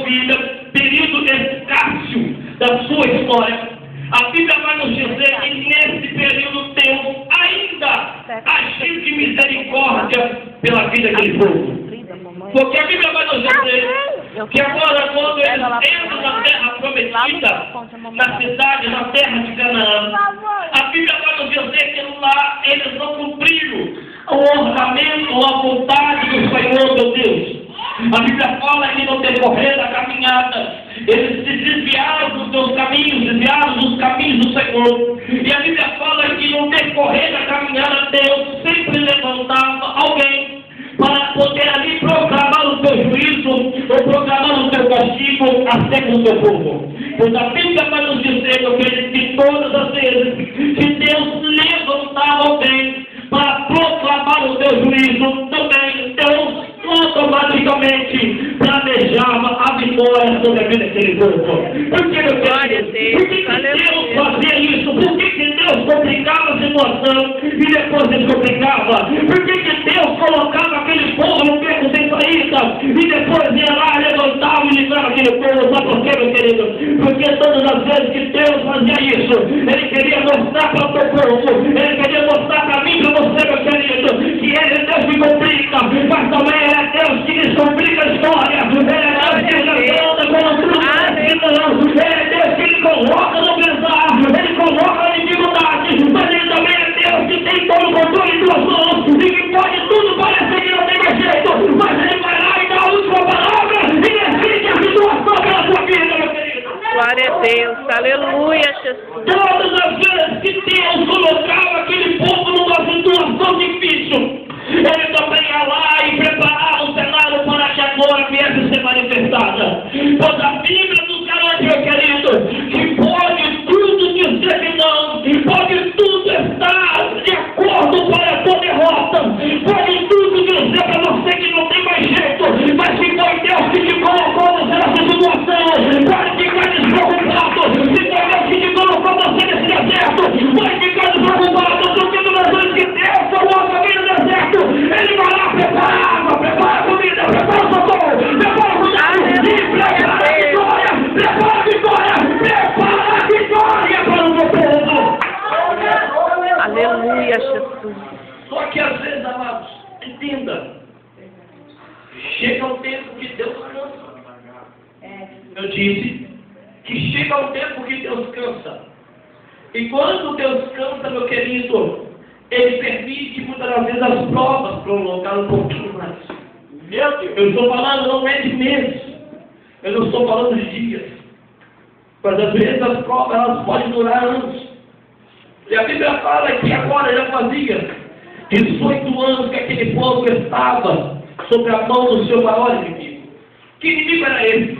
vida, período escássio da sua história, a Bíblia vai nos dizer que nesse período Deus ainda agiu de misericórdia pela vida daquele povo. Porque a Bíblia vai nos dizer que agora, quando eles entram na terra prometida, na cidade, na terra de Canaã, a Bíblia vai nos dizer que lá eles não cumpriram o orçamento ou a vontade do Senhor, meu Deus. A Bíblia fala que no decorrer da caminhada, eles se desviaram dos seus caminhos, desviaram dos caminhos do Senhor. E a Bíblia fala que no decorrer da caminhada, Deus sempre levantava alguém para poder ali proclamar o seu juízo, ou proclamar o seu castigo acerca do seu povo. Pois a Bíblia vai nos dizer, meu querido, que todas as vezes que Deus levantava alguém para proclamar o seu juízo, também Deus automaticamente planejava a vitória sobre a vida daquele povo. Por que, meu querido? Por que Deus fazia isso? Por que Deus complicava a situação e depois descomplicava? Por que Deus colocava aquele povo no beco sem saída e depois ia lá, levantava e livrava aquele povo? Sabe por quê, meu querido? Porque todas as vezes que Deus fazia isso, Ele queria mostrar para o seu povo, Ele queria mostrar para mim e para você, meu querido, que Ele é Deus que complica, mas também Ele é Deus que descomplica a história. Ele é Deus que levanta quando tudo não. Ele é Deus que Ele coloca no pesar, Ele coloca na dificuldade, mas Ele também é Deus que tem todo o controle em suas mãos e que pode tudo parecer que não tem mais jeito, mas Ele vai lá e dá a última palavra e decide a situação pela sua vida, meu querido. Glória a Deus, aleluia, Jesus. Todas as vezes que Deus colocava aquele povo numa situação difícil, Ele também ia lá e preparava o cenário para que agora viesse a ser manifestada. Pois a Bíblia nos garante, meu querido, que pode tudo dizer que não, pode tudo estar de acordo para a sua derrota, pode tudo dizer para você que não tem mais jeito, mas que foi Deus que te colocou nessa situação, pode ficar despreocupado, se foi Deus que te colocou você nesse deserto, pode ficar despreocupado, porque todas as vezes que Deus coloca alguém no deserto, Ele vai lá, prepara a comida, prepara o socorro, prepara o cuidado, e prepara a vitória para o meu povo. Aleluia, Jesus. Só que às vezes, amados, entenda, chega um tempo que Deus cansa. Eu disse que chega um tempo que Deus cansa. E quando Deus cansa, meu querido, Ele permite muitas das vezes as provas prolongar um pouquinho mais. Meu Deus, eu estou falando não é de meses, eu não estou falando de dias, mas às vezes as provas elas podem durar anos. E a Bíblia fala que agora já fazia 18 anos que aquele povo estava sob a mão do seu maior inimigo. Que inimigo era esse?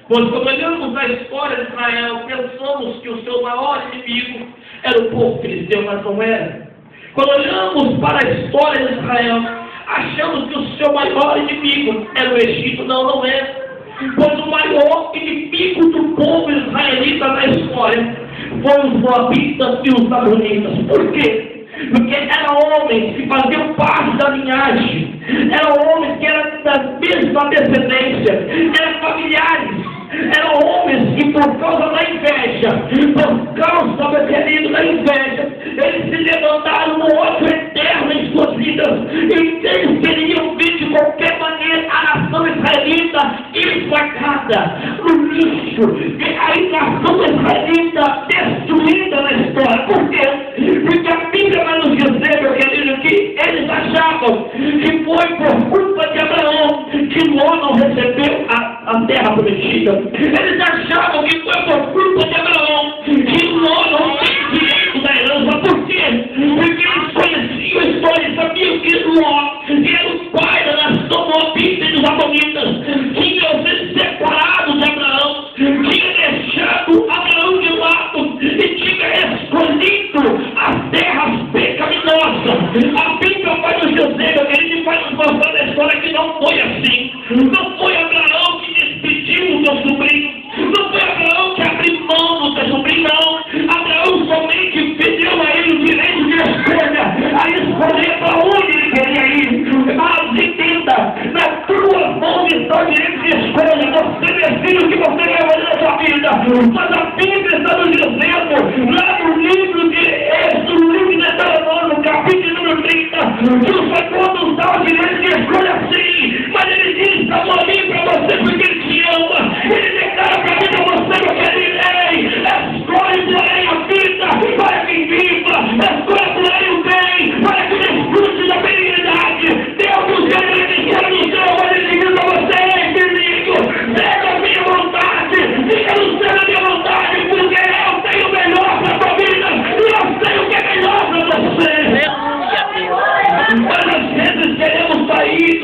Pois quando olhamos a história de Israel, pensamos que o seu maior inimigo era o povo filisteu, mas não era. Quando olhamos para a história de Israel, achamos que o seu maior inimigo era o Egito. Não, não é. Pois o maior inimigo do povo israelita na história foram os moabitas e os amonitas. Por quê? Porque eram homens que faziam parte da linhagem, eram homens que eram da mesma descendência, eram familiares. Eram homens que, por causa da inveja, por causa, meu querido, da inveja, eles se levantaram no ódio eterno em suas vidas. E eles queriam ver de qualquer maneira a nação israelita enfracada no lixo. E a nação israelita destruída na história. Por quê? Porque a Bíblia vai nos dizer, meu querido, que eles achavam que foi por culpa de Abraão que Ló não recebeu a terra prometida. Eles achavam que foi por culpa de Abraão que Ló não tem direito da herança. Por quê? Porque eles conheciam a história e sabiam que Ló era o pai da nação moabita e dos amonitas, tinha sido separado de Abraão, tinha deixado Abraão de lado e tinha escolhido as terras pecaminosas. A Bíblia vai nos dizer, meu querido, e vai nos mostrar na história que não foi assim. Não foi Abraão que despediu o seu sobrinho, não foi Abraão que abriu mão Mas a Bíblia está nos dizendo, lá no livro de Êxodo, no livro de Deuteronômio, no capítulo número 30, que o Senhor nos dá o direito de escolha sim, mas Ele diz, está ali para você porque Ele te ama. Ele declara para mim, para você, meu querido, ei, escolhe porém a vida para que viva, escolhe porém o bem para que desfrute da benignidade. Deus nos deu a bendição do céu, mas Ele diz a você, ei, filhinho, seja a minha vontade, fica no céu da minha vontade, porque eu tenho o melhor para a tua vida e eu sei o que é melhor para você. Mas às vezes queremos sair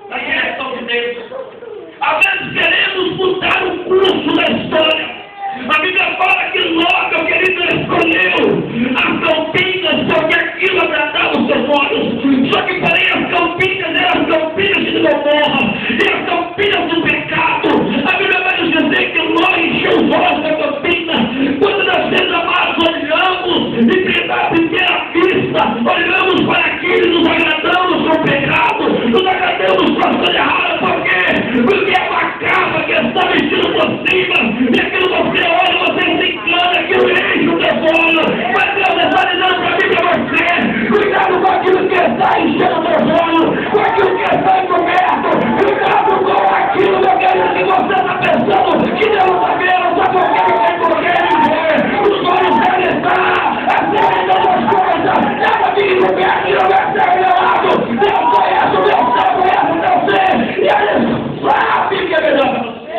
da direção de Deus. Às vezes queremos mudar o curso da história. A Bíblia fala que Ló, meu querido, escolheu as campinas porque aquilo agradava os seus olhos. Só que porém as campinas eram as campinas de Gomorra, e as campinas do pecado. A Bíblia vai nos dizer que Ló encheu os olhos da campina. Quando nós, meus amados, olhamos e à primeira vista, olhamos para aquilo e nos agradamos com o pecado, nos agradamos com a coisa errada. Por quê? Porque é uma capa que está vestindo por cima, e aquilo você olha, você se engana, aquilo enche o teu olho. Mas Deus está dizendo para mim e para você, cuidado com aquilo que está enchendo o teu olho, com aquilo que está encoberto, cuidado com aquilo, meu querido, que você está pensando que Deus está vendo, só porque Ele quer correr e ver. Os olhos dele estão acertando as coisas, nada fique encoberto e não vai ser revelado. Deus conhece o meu ser, conhece o teu ser, e Ele sabe que é melhor para você.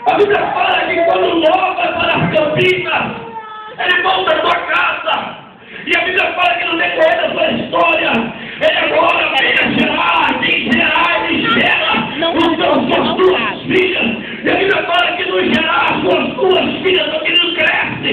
A Bíblia fala que quando Ló vai para as campinas, ele volta à sua casa. E a Bíblia fala que no decorrer da sua história, ele agora vem a gerar, e gera suas duas filhas. E a Bíblia fala que no gerar suas duas filhas, o menino cresce,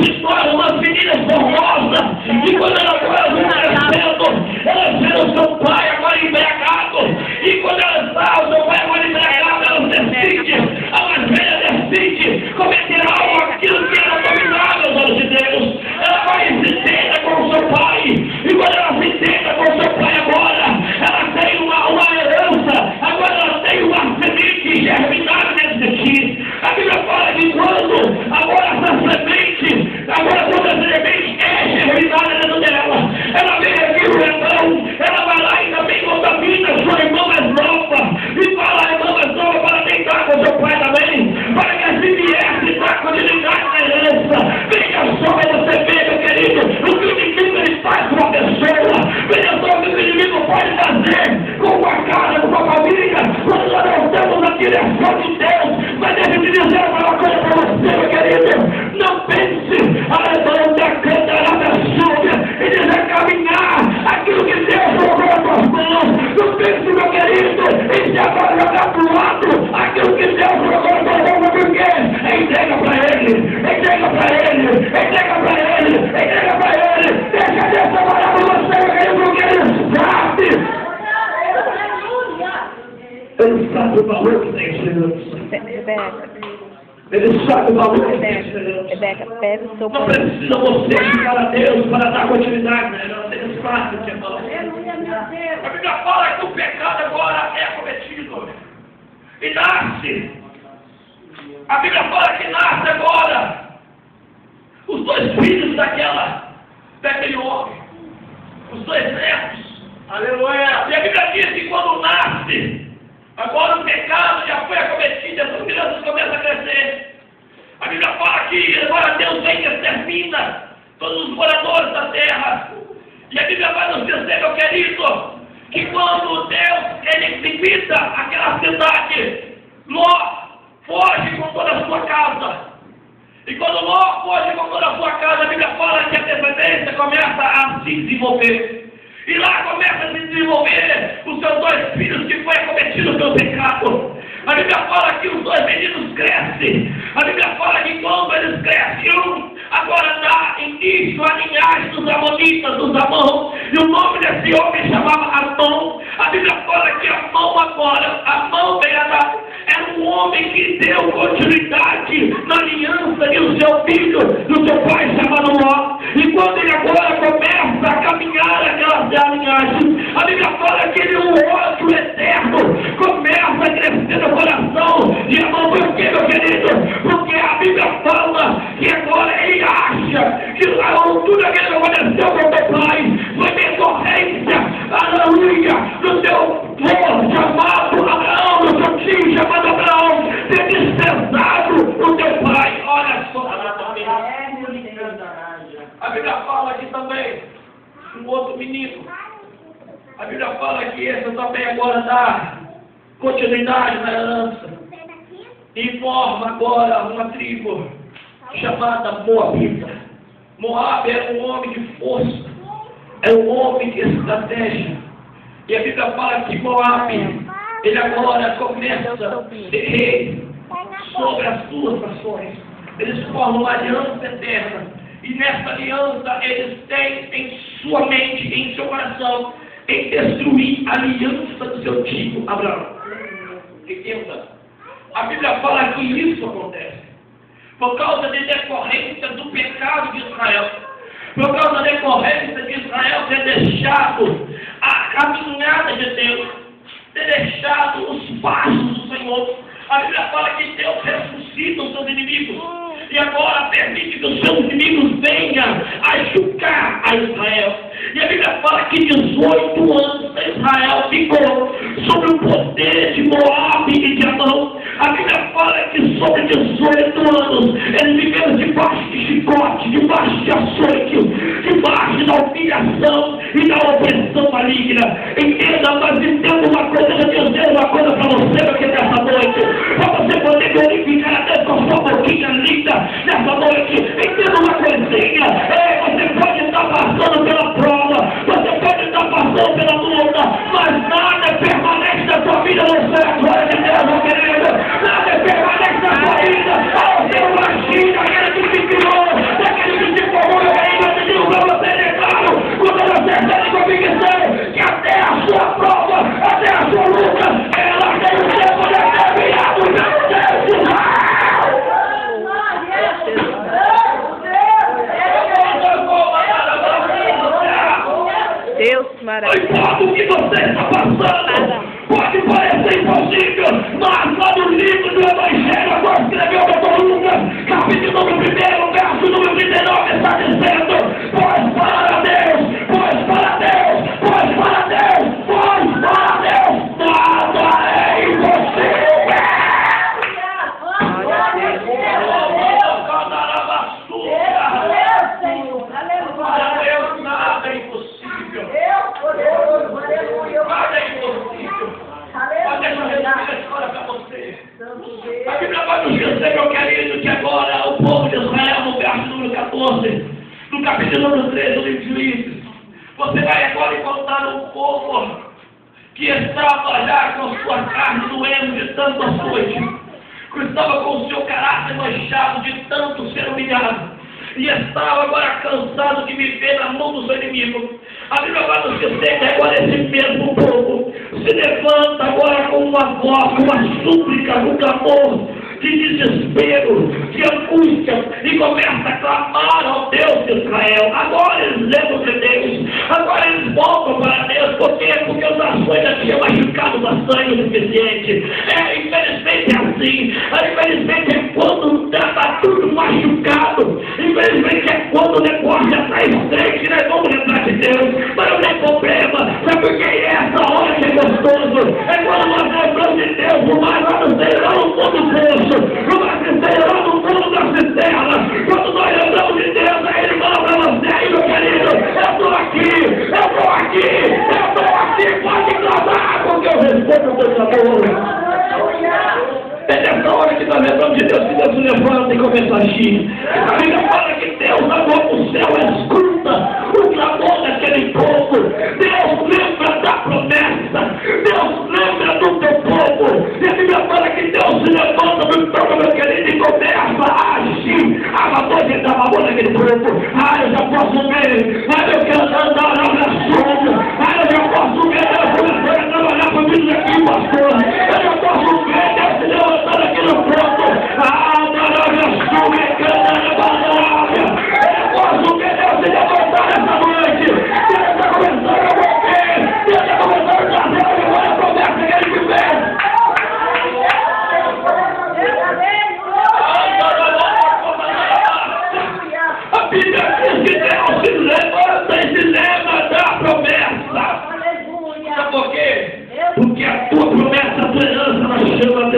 se torna uma menina formosa. E quando elas vão crescendo, elas geram seu pai agora embriagado. E quando elas estão, seu pai agora embriagado, elas decidem, a mais velha decide cometer algo, aquilo que era dominável aos olhos de Deus. Ela vai e se deita com o seu pai. E quando ela se deita com o seu pai agora, ela tem uma herança, agora ela tem uma semente germinada dentro de ti. A Bíblia fala que quando agora essa semente, agora quando a semente é germinada dentro dela, ela vem aqui no irmão, ela vai lá e também contamina sua irmã mais nova, e fala a irmã mais nova para deitar com seu pai também, para que assim viesse para continuidade na herança. Veja só para você ver, meu querido, o que o inimigo ele faz com uma pessoa. Veja só o que o inimigo pode fazer com uma casa, com uma família, quando nós não temos a direção de Deus. Mas deixa eu te dizer uma coisa para você, meu querido, não pense, aleluia, cantará da súbia, e desencaminhar aquilo que Deus colocou nas suas mãos. Não pense, meu querido, em se agora jogar para o lado aquilo que Deus colocou nas suas mãos, porque entrega para Ele, entrega para Ele, entrega para Ele, entrega para Ele. Deixa Deus trabalhar para você, meu querido, porque Ele sabe. Ele sabe o valor que tem esperança. Ele sabe o valor que tem esperança. Rebeca, pega o seu Não precisa você ficar a Deus para dar continuidade na herança. Ele sabe o que é mal. A Bíblia fala que o pecado agora é cometido. E nasce. A Bíblia fala que nasce agora os dois filhos daquele homem. Os dois netos. Aleluia. E a Bíblia diz que quando nasce, agora o pecado já foi acometido, e as crianças começam a crescer. A Bíblia fala que agora Deus vem e extermina todos os moradores da terra. E a Bíblia vai nos dizer, meu querido, que quando Deus ele limita aquela cidade, Ló foge com toda a sua casa. E quando Ló foge com toda a sua casa, a Bíblia fala que a descendência começa a se desenvolver. E lá começa a se desenvolver os seus dois filhos que foi acometido pelo pecado. A Bíblia fala que os dois meninos crescem. A Bíblia fala que quando eles crescem, agora dá início à linhagem dos amonitas, dos Amon. E o nome desse homem chamava Amon. A Bíblia fala que Amon agora, Amon era um homem que deu continuidade na aliança do seu filho, do seu pai chamado Ló. E quando ele agora começa a caminhar aquela linhagem, a Bíblia fala que ele menino. A Bíblia fala que essa também agora dá continuidade na herança. E forma agora uma tribo chamada Moabita. Moab era um homem de força, era um homem de estratégia. E a Bíblia fala que Moab, ele agora começa a ser rei sobre as suas nações. Eles formam uma aliança eterna. E nessa aliança eles têm em sua mente, em seu coração, em destruir a aliança do seu tio Abraão. Entenda. A Bíblia fala que isso acontece por causa de decorrência do pecado de Israel. Por causa da decorrência de Israel ter deixado a caminhada de Deus, ter deixado os passos do Senhor. A Bíblia fala que Deus ressuscita os seus inimigos. E agora permite que os seus inimigos venham a julgar a Israel. E a Bíblia fala que 18 anos Israel ficou sob o poder de Moab e de Amon. A Bíblia fala que sobre 18 anos eles viveram debaixo de chicote, debaixo de açoite, debaixo da humilhação e da opressão maligna. Entenda, mas entenda uma coisa, eu quero dizer uma coisa para você, meu querido, nessa noite, para você poder glorificar a Deus com a sua boquinha linda nessa noite. Entenda uma coisinha, você pode estar passando pela prova, você pode estar passando pela luta, mas nada permanece na sua vida, você é a glória de Deus, meu querido. Nada permanece na sua vida, ao seu baixinho, aquele que te criou, aquele que te formou, eu te digo para você, declaro, quando você tem convicção, que até a sua prova, até a sua luta, ela tem o tempo determinado pelo Deus de Israel. Deus maravilhoso. Não importa o que você está passando, pode parecer impossível, mas lá no livro do Evangelho, agora escreveu o Dr. Lucas, capítulo número 1, verso número 39, está dizendo: pois para Deus, nada é impossível. Para Deus nada é impossível. Nada é impossível. Mas deixa eu resumir a história para você. A Bíblia vai nos dizer, meu querido, que agora o povo de Israel, no verso número 14, no capítulo número 13 do livro de Juízes, você vai agora encontrar um povo que estava já com sua carne doendo de tanto açoite, que estava com o seu caráter manchado de tanto ser humilhado, e estava agora cansado de viver na mão do seu inimigo. A Bíblia vai nos dizer que agora esse mesmo povo se levanta agora com uma voz, com uma súplica, com clamor de desespero, de angústia, e começa a clamar ao Deus de Israel. Agora eles lembram de Deus, agora eles voltam para Deus. Por quê? Porque os açoites já tinham machucado bastante o suficiente. Infelizmente é assim. Infelizmente é quando está tudo machucado. Infelizmente é quando o negócio já está estreito, nós vamos lembrar de Deus. Mas não tem problema, sabe por que é essa hora que é gostoso? É quando nós lembramos de Deus, por mais lá no Senhor, no fundo do poço, por mais que esteja lá no fundo da cisterna. Quando nós lembramos de Deus, aí Ele fala para você, aí, meu querido, eu estou aqui, pode clamar, porque eu respondo o teu clamor. É nessa hora que nós lembramos de Deus, que Deus se levanta e começa a agir. A Bíblia fala que Deus agora o céu escuta o clamor daquele povo. Deus lembra da promessa. Deus lembra do teu povo. E a Bíblia fala que Deus se levanta do trono, meu querido, e começa a agir. A voz da mamona daquele povo. Eu já posso ver. Mas eu quero andar na oração. Eu já posso ver Deus começando a trabalhar comigo aqui, pastor. Eu já posso ver Deus se levantando aqui no ponto.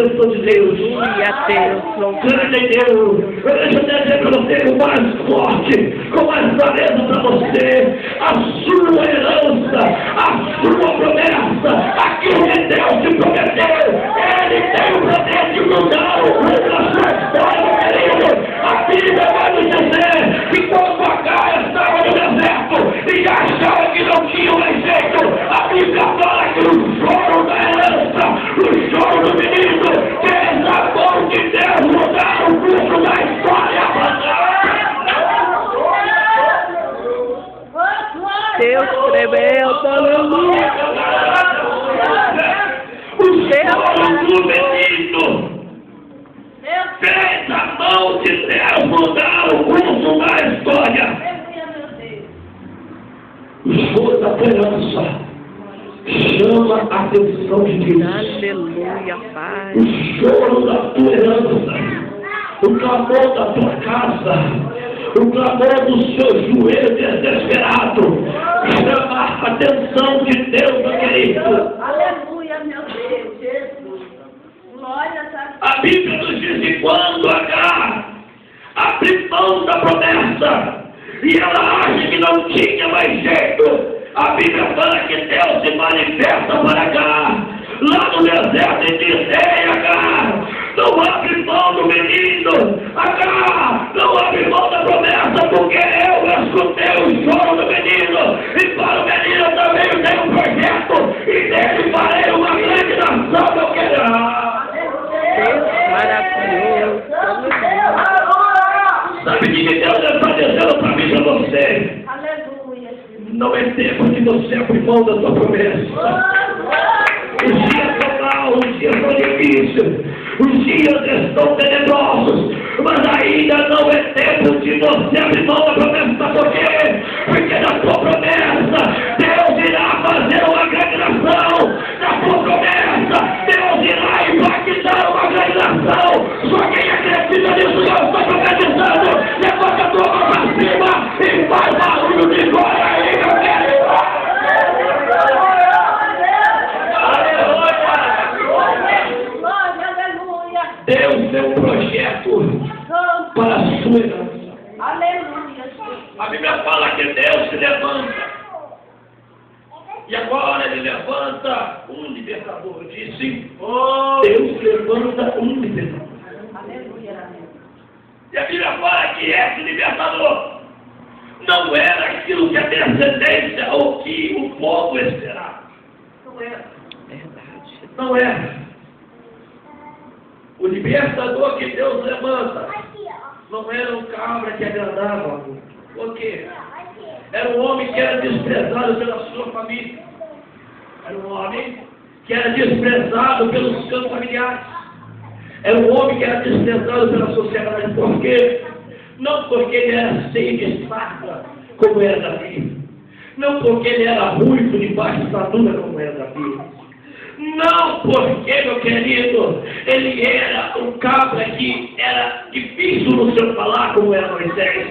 bênção de Deus. Aleluia, Deus. Grande Deus. Deixa eu dizer para você com mais forte, com mais clareza para você. A sua herança, a sua promessa, aquilo que Deus te prometeu, Ele tem o poder de mudar o rumo da sua história, querido. A Bíblia vai nos dizer que quando Agar estava no deserto e achava que não tinha mais jeito, a Bíblia fala que o choro da herança, o choro do menino, fez a mão de Deus mudar o curso da história. Deus tremendo, aleluia. O choro do menino fez a mão de Deus mudar o curso da história. O choro da esperança chama a atenção de Deus. Aleluia, Pai. O choro da tua herança, o clamor da tua casa, o clamor do seu joelho desesperado chama a atenção de Deus, meu querido. Aleluia, meu Deus, Jesus. Glória a Deus. A Bíblia nos diz que quando Agar abriu mão da promessa e ela acha que não tinha mais jeito, a Bíblia fala que Deus se manifesta para Agar lá no deserto e diz: ei, Agar, não abre mão do menino, Agar, não abre mão da promessa, porque eu escutei o choro do menino, e para o menino também eu tenho um projeto, e dele farei uma grande nação, meu querido. Deus maravilhoso, aleluia. Sabe o que Deus está dizendo para mim e para você? Aleluia. Não é tempo de você abrir mão da sua promessa. Os dias são maus, os dias são difíceis, os dias estão tenebrosos, mas ainda não é tempo de você abrir mão da promessa. Por quê? Porque na sua promessa, Deus irá fazer uma grande nação. Na sua promessa, Deus irá impactar uma grande nação. Só quem acredita nisso, eu estou profetizando. Levanta a tua mão para cima e faz barulho de glória aí, meu querido. Deus tem um projeto para a sua herança. Aleluia. A Bíblia fala que Deus se levanta. E agora Ele levanta um libertador. Disse: Deus levanta um libertador. Aleluia. E a Bíblia fala que esse libertador não era aquilo que a descendência ou que o povo esperava. Não era. Verdade. Não era. O libertador que Deus levanta não era um cabra que agradava muito. Por quê? Era um homem que era desprezado pela sua família. Era um homem que era desprezado pelos seus familiares. Era um homem que era desprezado pela sociedade. Por quê? Não porque ele era cheio de farda, como era Davi. Não porque ele era ruivo de baixa estatura, como era Davi. Não porque, meu querido, ele era um cabra que era difícil no seu falar, como era Moisés.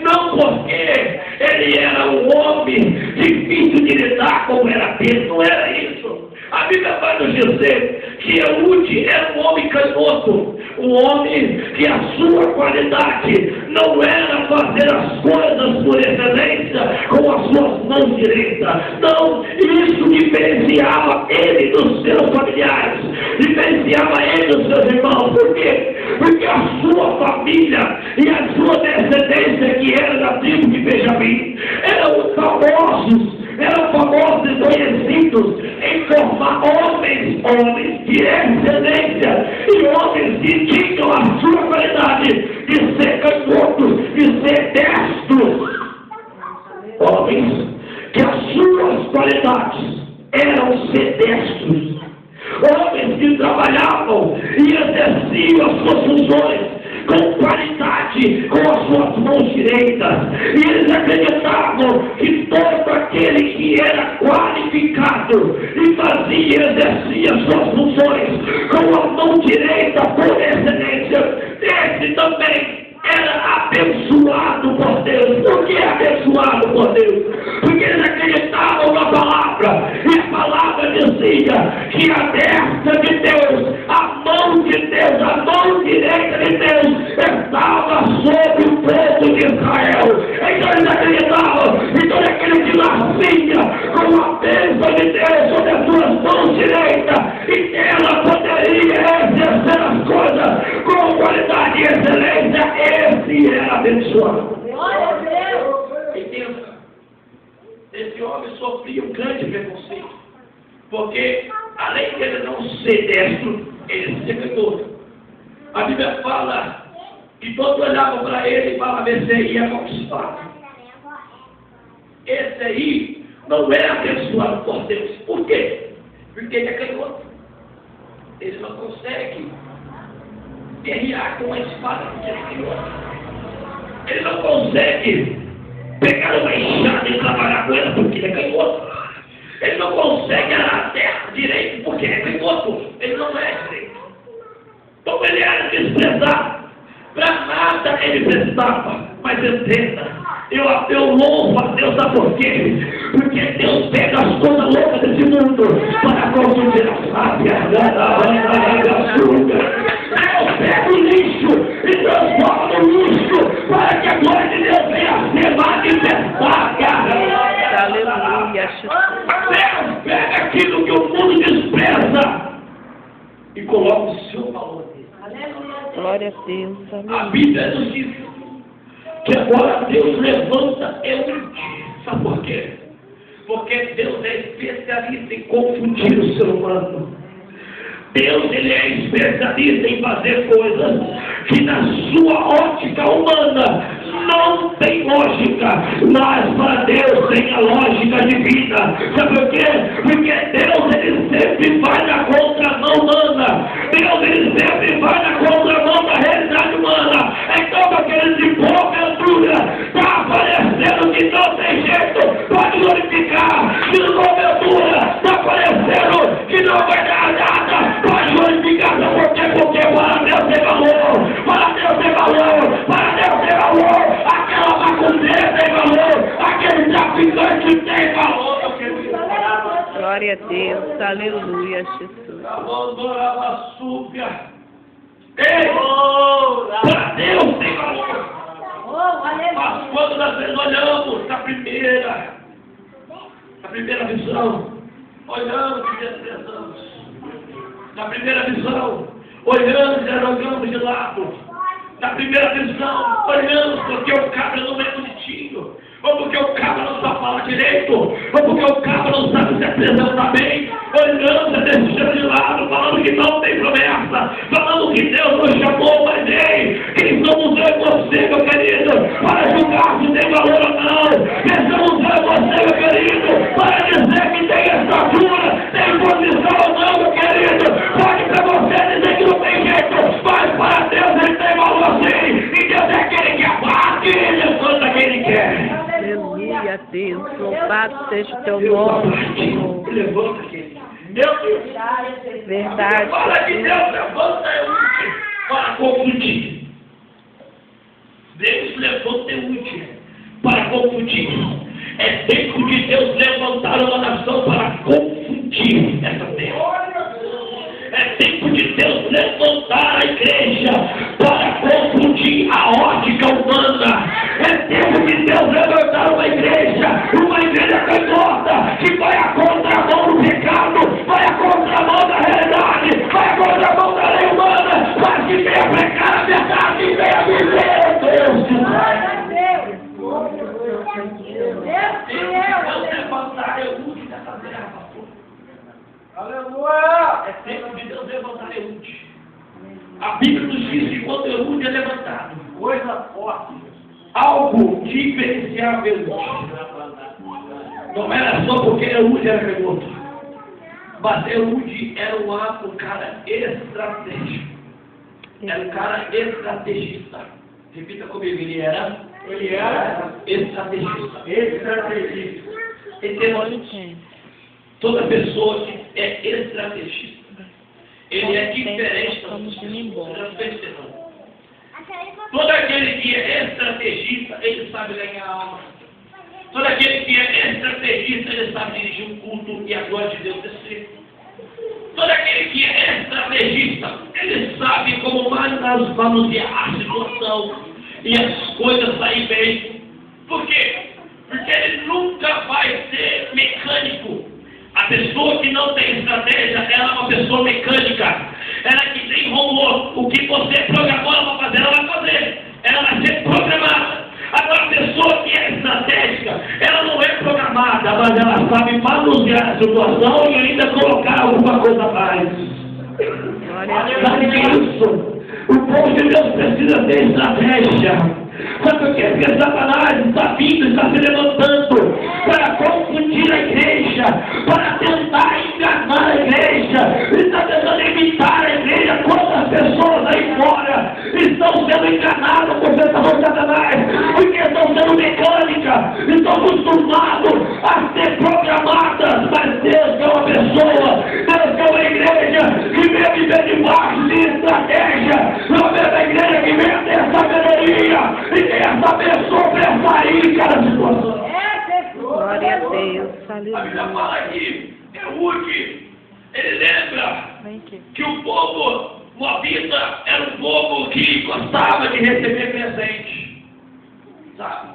Não porque ele era um homem difícil de lidar, como era Pedro. Não era isso. A Bíblia vai nos dizer que Eude era um homem canhoto, um homem que a sua qualidade não era fazer as coisas por excelência com as suas mãos direitas. Não, isso diferenciava ele dos seus familiares, diferenciava ele dos seus irmãos. Por quê? Porque a sua família e a sua descendência, que era da tribo de Benjamim, eram famosos e conhecidos em formar homens de excelência e homens que tinham a sua qualidade de ser canhotos, de ser destros. Homens que as suas qualidades eram ser destros. Homens que trabalhavam e exerciam as suas funções com qualidade, com as suas mãos direitas. E eles acreditavam que todo aquele que era qualificado e fazia, exercia as suas funções com a mão direita por excelência, esse também era abençoado por Deus. Por que abençoado por Deus? Porque eles acreditavam na palavra, e a palavra dizia que a destra de Deus, a mão uma bênção de Deus sobre as suas mãos direitas e ela poderia exercer as coisas com qualidade e excelência. Esse era abençoado. Glória a Deus. Entenda, esse homem sofria um grande preconceito, porque além de ele não ser destro, ele se canhoto. A Bíblia fala que todos olhavam para ele e falavam: esse aí é amaldiçoado. Esse aí não é abençoado por Deus. Por quê? Porque ele é canhoto. Ele não consegue guerrear com uma espada porque ele é canhoto. Ele não consegue pegar uma enxada e trabalhar com ela porque ele é canhoto. Ele não consegue arar a terra direito porque ele é canhoto. Ele não é direito. Então ele era desprezado. Para nada ele prestava. Mas entenda, eu louvo a Deus, sabe por quê? Porque Deus pega as coisas loucas desse mundo para confundir a sábia. Deus pega o lixo e transforma no luxo para que a glória de Deus venha a ser manifestada. Aleluia, Jesus. Deus pega aquilo que o mundo despreza e coloca o seu valor. Glória a Deus. A Aleluia. Bíblia nos diz que agora Deus levanta Eude. Sabe por quê? Porque Deus é especialista em confundir o ser humano. Deus, ele é especialista em fazer coisas que na sua ótica humana não tem lógica, mas para Deus tem a lógica divina. Sabe por quê? Porque Deus, ele sempre vai na contramão humana. Deus, ele sempre vai na contramão da realidade humana. Então, aqueles de porventura está aparecendo que não tem jeito para glorificar. De porventura está aparecendo que não vai dar nada para glorificar. Porque para Deus tem valor, para Deus tem valor, para Deus tem valor. Aquela macumbeira tem valor, aquele traficante tem valor. Glória a Deus. Aleluia, Jesus. Abandonava súbia. Ei! Para Deus tem valor. Mas quando nós olhamos na primeira visão, olhamos e desprezamos. Na primeira visão, olhamos e jogamos de lado. Na primeira visão, olhamos porque o cabra não é bonitinho, ou porque o cabra não sabe falar direito, ou porque o cabra não sabe se apresentar bem. Olhamos e deixamos de lado, falando que não tem promessa, falando que Deus nos chamou, mas ei, quem somos eu e você, meu querido, para julgar se tem valor ou não? Quem somos eu e você, meu querido, para dizer que tem estatura, tem posição ou não, meu querido? Pode para você dizer que não tem jeito, mas para Deus ele tem valor sim, e Deus é aquele que abate e levanta quem ele quer. Aleluia, Deus. Louvado seja o teu nome, Senhor. Levanta quem ele quer. Meu Deus. Verdade. Fala que Deus levanta Eude para confundir. Deus levanta Eude para confundir. É tempo de Deus levantar uma nação para confundir essa terra. É tempo de Deus levantar a igreja para confundir a ótica humana. É tempo de Deus levantar uma igreja canhota, que vai a contramão do pecado, vai a contramão da realidade, vai a contramão da lei humana, mas que venha pregar a verdade e venha viver, Deus de Deus levantar Eude nessa terra, pastor. Aleluia! É tempo de Deus levantar Eude. A Bíblia nos diz que quando Eude é levantado, coisa forte, algo diferenciava Eude. Não era só porque Eude era canhoto, mas Eude era um cara estratégico. Era um cara estrategista. Repita comigo, ele era estrategista. Entendeu? Toda pessoa que é estrategista, ele é diferente das pessoas. Todo aquele que é estrategista, ele sabe ganhar a alma. Todo aquele que é estrategista, ele sabe dirigir um culto e a glória de Deus descer. Todo aquele que é estrategista, ele sabe como manusear a situação e as coisas saírem bem. Por quê? Porque ele nunca vai ser mecânico. A pessoa que não tem estratégia, ela é uma pessoa mecânica. Ela que tem robô. O que você programou ela para fazer, ela vai fazer. Ela vai ser programada. Agora, a pessoa que é estratégica, ela não é programada, mas ela sabe manusear a situação e ainda colocar alguma coisa a mais. Sabe isso? O povo de Deus precisa ter estratégia. Sabe por quê? Porque Satanás está vindo, está se levantando para confundir a igreja, para tentar enganar a igreja, está tentando imitar a igreja. Quantas pessoas aí fora estão sendo enganadas por Satanás, porque estão sendo mecânicas, estão acostumados a ser programadas, mas Deus é uma pessoa, Deus é uma igreja que vem viver debaixo de estratégia, não é a igreja que vem ter sabedoria. E tem essa pessoa para sair cada situação. Glória a Deus. A Bíblia fala aqui, Eude, ele lembra que o povo moabita era um povo que gostava de receber presente. Sabe?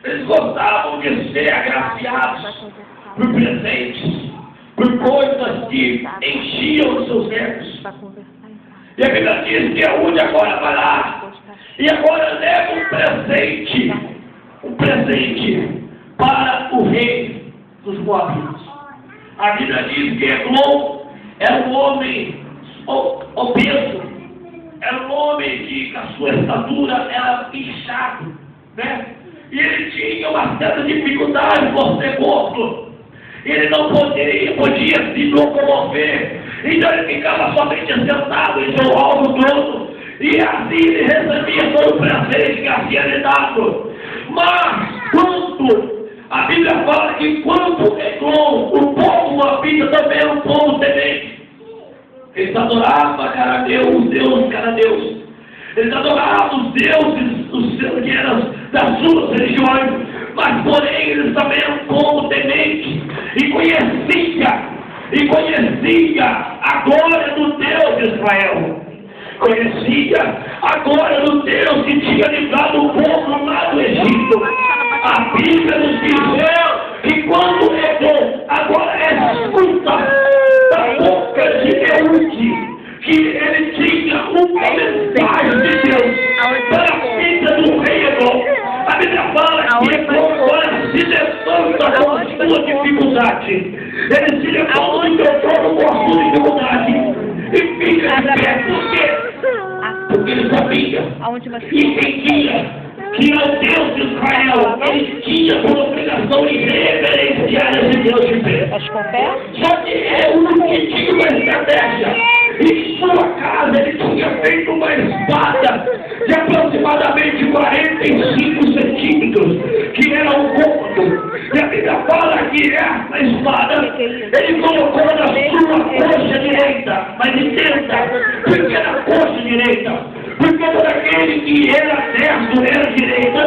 Eles gostavam de ser agraciados por presentes, por coisas que enchiam os seus nervos. E a Bíblia diz que Eude agora vai lá e agora leva um presente para o rei dos Moabitas. A Bíblia diz que Eglon era um homem obeso, era um homem que com a sua estatura era inchado, né? E ele tinha uma certa dificuldade por ser gordo. Ele não podia se locomover, então ele ficava somente sentado em seu alto trono. E assim ele recebia todo o presente que havia lhe dado. Mas, quando a Bíblia fala que quando Eglon, o povo moabita também era um povo temente. Eles adoravam os deuses cananeus. Eles adoravam os deuses que eram das suas religiões. Mas, porém, eles também eram um povo temente. E conhecia a glória do Deus de Israel. Conhecia a glória do Deus que tinha livrado o povo lá do Egito. A Bíblia nos diz que quando Eglon agora escuta da boca de Eude que ele tinha uma mensagem de Deus para a vida do rei Eglon. A Bíblia fala que Eglon agora se levanta com a sua dificuldade. Ele se levanta do seu trono com a sua dificuldade. E fica de pé, por quê? Porque ele sabia e entendia que ao Deus de Israel ele tinha por obrigação de reverenciar esse Deus de pé. Só que ele tinha uma estratégia. Em sua casa ele tinha feito uma espada de aproximadamente 45 centímetros, que era um cômodo. E a Bíblia fala que essa espada ele colocou na sua coxa direita, mas entenda, porque na coxa direita, porque todo aquele que era destro, era direita,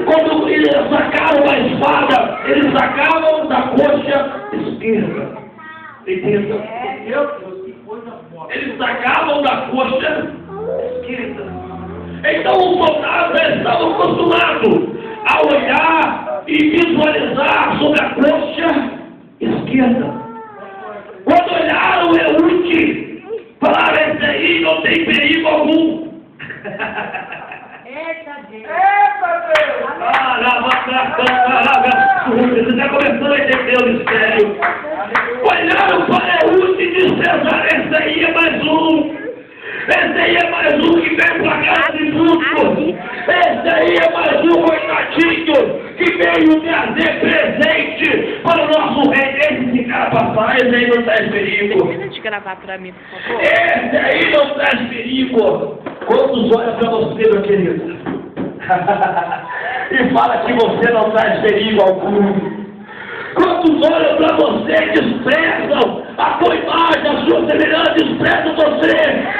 quando eles sacavam a espada, eles sacavam da coxa esquerda. Entenda? Eles sacavam da coxa esquerda. Então os soldados estavam acostumados a olhar e visualizar sobre a coxa esquerda. Quando olharam o Eude, falaram: esse aí não tem perigo algum. Eita Deus! Você está começando a entender o mistério. Olharam para Eude e disseram: esse aí é mais um. Esse aí é mais um que veio para casa de luto. Esse aí é mais um coitadinho que veio trazer presente para o nosso rei. Esse cara passar, esse aí não traz perigo. Precisa de gravar para mim, por favor. Esse aí não traz perigo. Quantos olham para você, meu querido? E fala que você não traz perigo algum. Quantos olham para você e desprezam a tua imagem, a sua semelhança, desprezam você,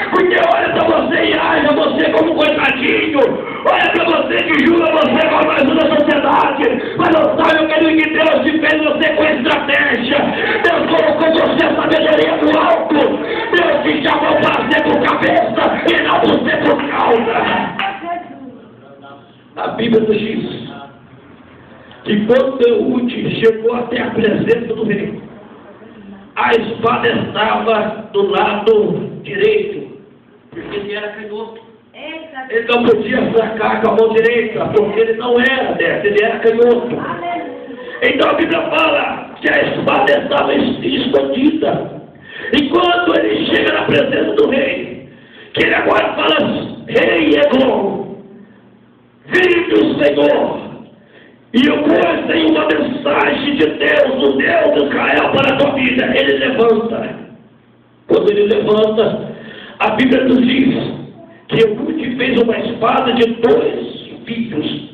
porque olha para você e acha você como coitadinho, olha para você e julga você como mais uma sociedade, mas não sabe o que Deus te fez você com estratégia. Deus colocou você a sabedoria do alto, Deus te chamou para ser por cabeça e não por ser por causa. A Bíblia nos diz que quando Eude chegou até a presença do rei, a espada estava do lado direito, porque ele era canhoto. Ele não podia sacar com a mão direita, porque ele não era dessa, ele era canhoto. Então a Bíblia fala que a espada estava escondida. E quando ele chega na presença do rei, que ele agora fala: Rei Eglon, vive o Senhor. E eu tenho uma mensagem de Deus, o Deus de Israel, para a tua vida. Ele levanta. Quando ele levanta, a Bíblia nos diz que Eude fez uma espada de 2 filhos.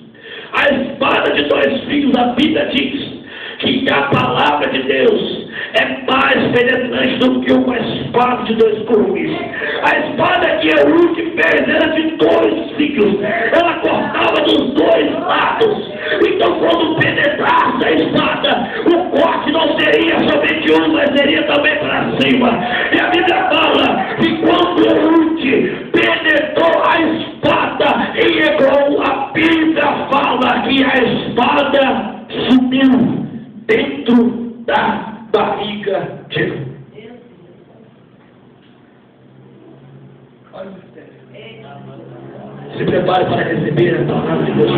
A espada de 2 filhos, a Bíblia diz que a palavra de Deus é mais penetrante do que uma espada de 2 gumes. A espada que Eude fez era de 2 filhos. Ela cortava dos 2 lados. Então, quando penetrasse a espada, o corte não seria somente um, mas seria também para cima. E a Bíblia fala que quando Eude penetrou a espada em Eglon, a Bíblia fala que a espada subiu dentro da barriga de Eglon. Se prepare para receber a palavra de Deus.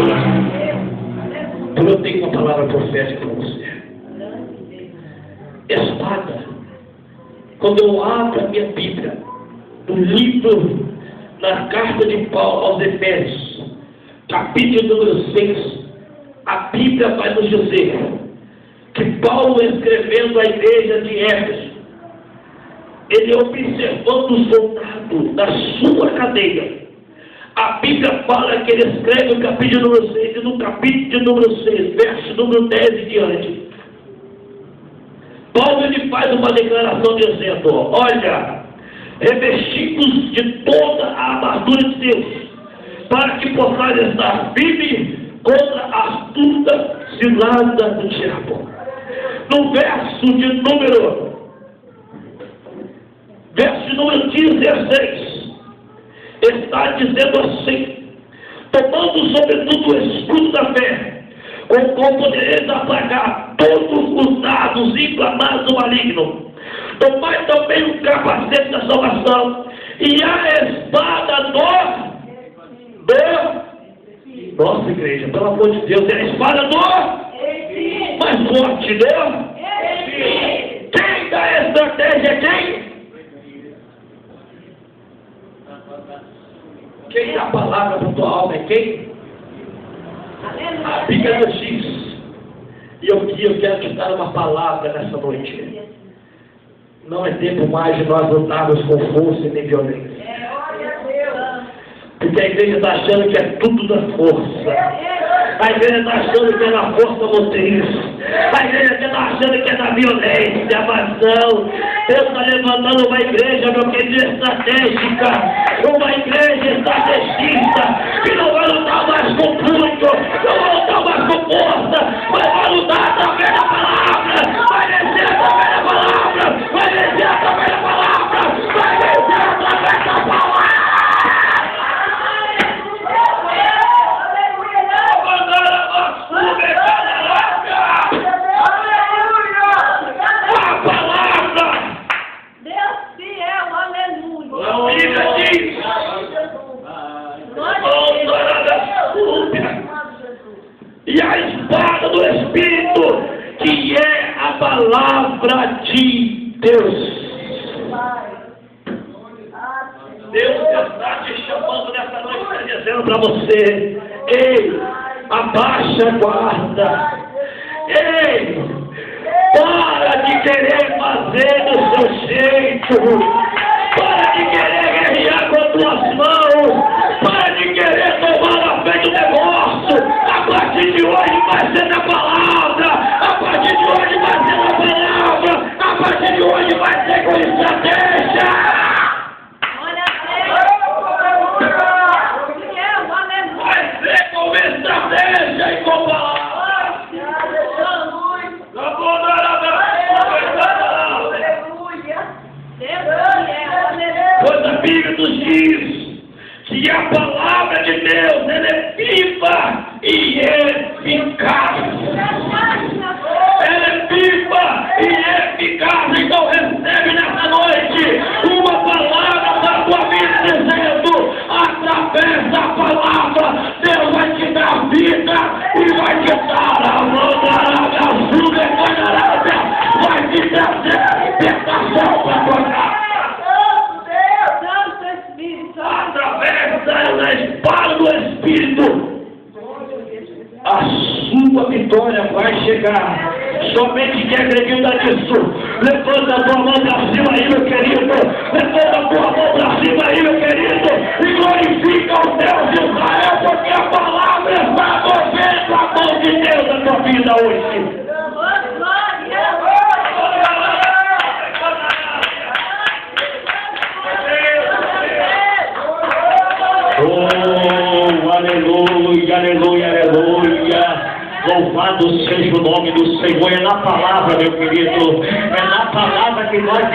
Eu tenho uma palavra profética para você. Espada. Quando eu abro a minha Bíblia, no livro, na carta de Paulo aos Efésios, capítulo número 6, a Bíblia vai nos dizer que Paulo, escrevendo à igreja de Éfeso, ele observando o soldado da sua cadeia. A Bíblia fala que ele escreve no capítulo número 6, e no capítulo número 6, verso número 10 e diante, Paulo ele faz uma declaração dizendo: olha, revestidos de toda a armadura de Deus, para que possais estar firme contra a astuta cilada do diabo. No verso número 16, está dizendo assim: tomando sobretudo o escudo da fé, com o qual podereis aplacar todos os dardos inflamados do maligno. Tomai também o capacete da salvação e a espada nossa igreja, pelo amor de Deus, é a espada mais forte, né? Quem dá a estratégia? Quem dá a palavra para a tua alma é quem? A Bíblia nos diz. E eu quero te dar uma palavra nessa noite. Não é tempo mais de nós lutarmos com força e nem violência. Porque a igreja está achando que é tudo da força. A igreja está achando que é na força motriz. A igreja está achando que é na violência, mas não. Deus está levantando uma igreja, meu querido, estratégica. Uma igreja estrategista. Que não vai lutar mais com punho, não vai lutar mais com força, mas vai lutar através da palavra. Vai vencer através da palavra. Vai vencer através da palavra. Vai vencer através da palavra. E a espada do Espírito, que é a palavra de Deus. Deus está te chamando nessa noite, está dizendo para você: ei, abaixa a guarda. Ei, para de querer fazer do seu jeito. Para de querer guerrear com as tuas mãos. Para de querer tomar na frente do negócio. A partir de hoje vai ser na palavra. A partir de hoje vai ser na palavra. A partir de hoje vai ser com estratégia. Vai ser com estratégia e com palavra. Aleluia. chegar. Somente quem acredita nisso, levanta a tua mão para cima aí, meu querido. Levanta a tua mão para cima aí, meu querido. E glorifica o Deus de Israel, porque a palavra está movendo a mão de Deus na tua vida hoje. Oh, aleluia, aleluia, aleluia. Louvado seja o nome do Senhor. É na palavra, meu querido. É na palavra que nós